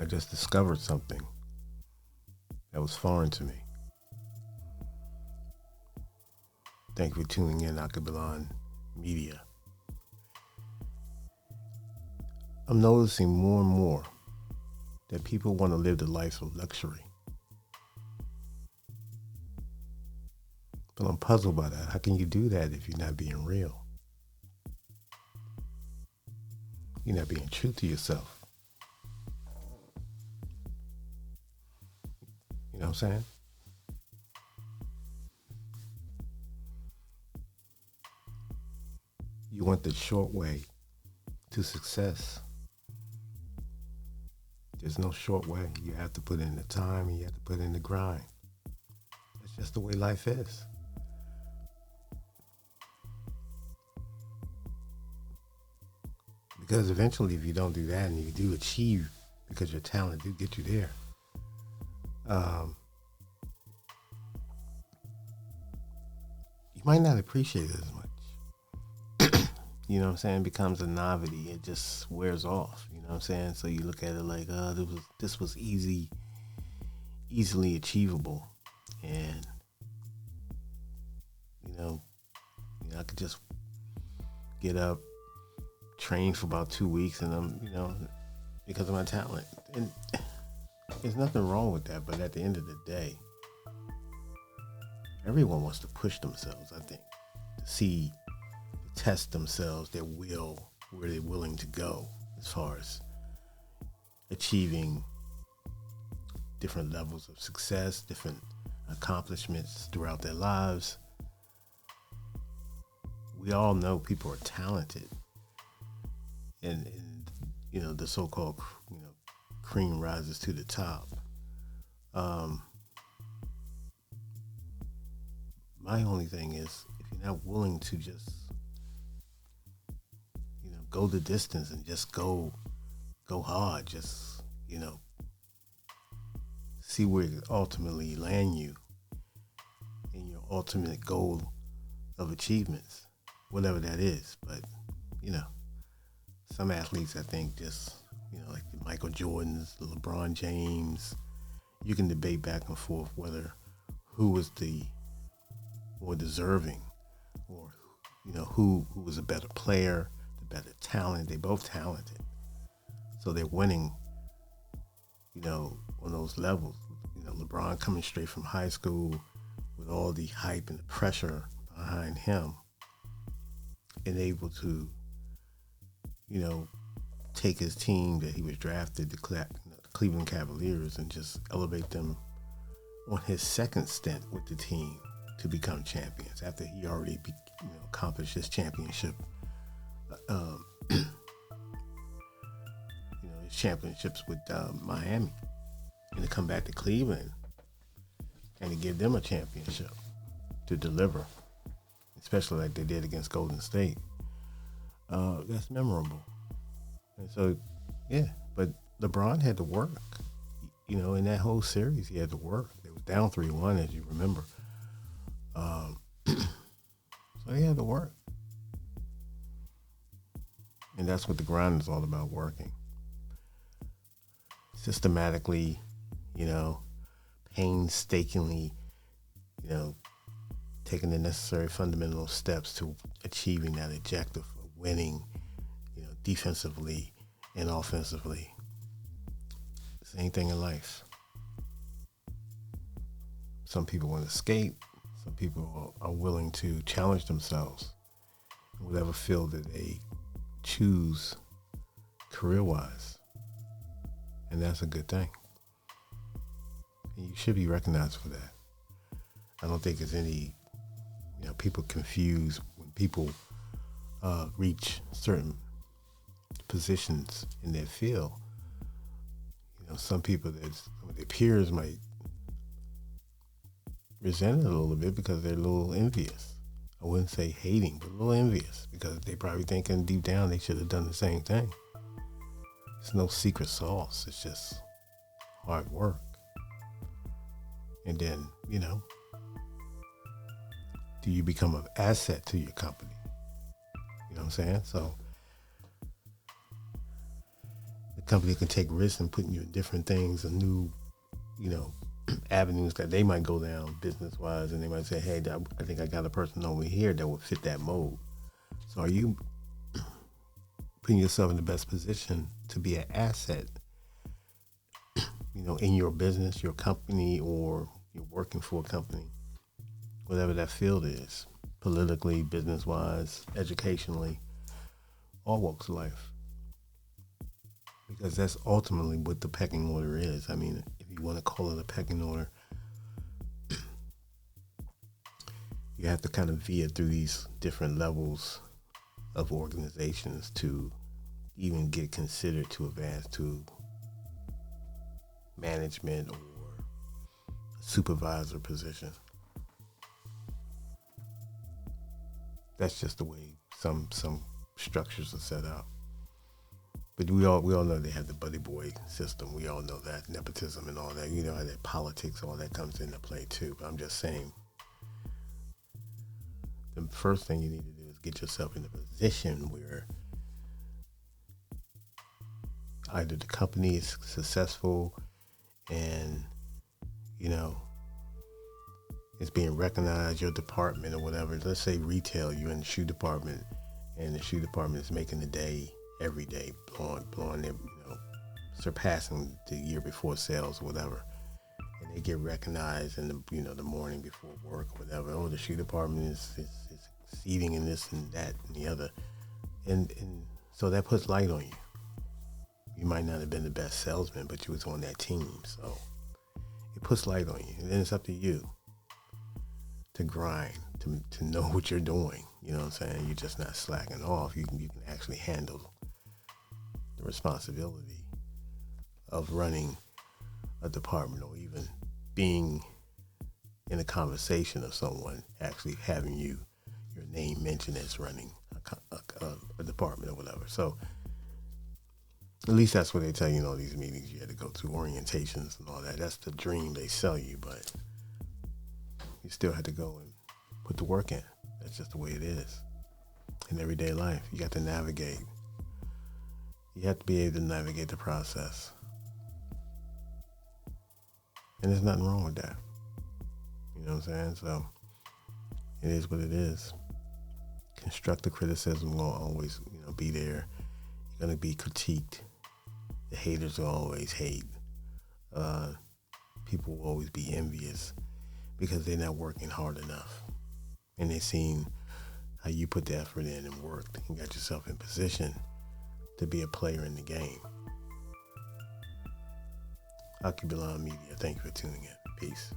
I just discovered something that was foreign to me. Thank you for tuning in, Akabilan Media. I'm noticing more and more that people want to live the life of luxury. But I'm puzzled by that. How can you do that if you're not being real? You're not being true to yourself. You know what I'm saying? You want the short way to success. There's no short way. You have to put in the time and you have to put in the grind. That's just the way life is. Because eventually, if you don't do that and you do achieve, because your talent do get you there, you might not appreciate it as much. You know what I'm saying? It becomes a novelty. It just wears off. You know what I'm saying? So you look at it like, this was easily achievable, and I could just get up, train for about 2 weeks, and because of my talent. And there's nothing wrong with that, but at the end of the day, everyone wants to push themselves, I think, to test themselves, their will, where they're willing to go as far as achieving different levels of success, different accomplishments throughout their lives. We all know people are talented, and the so-called cream rises to the top. My only thing is, if you're not willing to just go the distance and just go hard, just see where it ultimately land you in your ultimate goal of achievements, whatever that is. But some athletes, I think, just like the Michael Jordans, the LeBron James, you can debate back and forth whether who was the more deserving, or who was a better player, the better talent. They both talented, so they're winning on those levels. LeBron coming straight from high school with all the hype and the pressure behind him, and able to take his team that he was drafted, the Cleveland Cavaliers, and just elevate them on his second stint with the team to become champions after he already accomplished his championship, his championships with Miami, and to come back to Cleveland and to give them a championship to deliver, especially like they did against Golden State. That's memorable. And so, yeah, but LeBron had to work. In that whole series, he had to work. They was down 3-1, as you remember. So he had to work. And that's what the grind is all about, working. Systematically, painstakingly, taking the necessary fundamental steps to achieving that objective of winning, defensively and offensively. Same thing in life. Some people want to escape. Some people are willing to challenge themselves in whatever field that they choose career-wise. And that's a good thing. And you should be recognized for that. I don't think there's any, people confuse when people reach certain positions in their field. Some people, some of their peers might resent it a little bit because they're a little envious. I wouldn't say hating, but a little envious, because they probably thinking deep down they should have done the same thing. It's no secret sauce. It's just hard work. And then, do you become an asset to your company? You know what I'm saying? So the company can take risks and putting you in different things, and new, avenues that they might go down business wise, and they might say, "Hey, I think I got a person over here that will fit that mold." So, are you putting yourself in the best position to be an asset, in your business, your company, or you're working for a company, whatever that field is, politically, business wise, educationally, all walks of life? Because that's ultimately what the pecking order is. I mean, if you want to call it a pecking order, you have to kind of veer through these different levels of organizations to even get considered to advance to management or supervisor position. That's just the way some structures are set up. But we all know they have the buddy boy system. We all know that, nepotism and all that. You know how that politics, all that comes into play too. But I'm just saying, the first thing you need to do is get yourself in a position where either the company is successful and, it's being recognized, your department or whatever. Let's say retail, you're in the shoe department, and the shoe department is making the day every day, blowing their, surpassing the year before sales or whatever. And they get recognized in the, the morning before work or whatever. Oh, the shoe department is exceeding in this and that and the other. And so that puts light on you. You might not have been the best salesman, but you was on that team. So it puts light on you. And then it's up to you to grind, to know what you're doing. You know what I'm saying? You're just not slacking off. You can actually handle the responsibility of running a department, or even being in a conversation of someone actually having your name mentioned as running a department or whatever. So at least that's what they tell you in all these meetings. You had to go through orientations and all that. That's the dream they sell you, but you still had to go and put the work in. That's just the way it is. In everyday life, you got to navigate. You have to be able to navigate the process. And there's nothing wrong with that. You know what I'm saying? So it is what it is. Constructive criticism will always, be there. You're going to be critiqued. The haters will always hate. People will always be envious because they're not working hard enough. And they've seen how you put the effort in and worked and got yourself in position to be a player in the game. Akibilon Media, thank you for tuning in. Peace.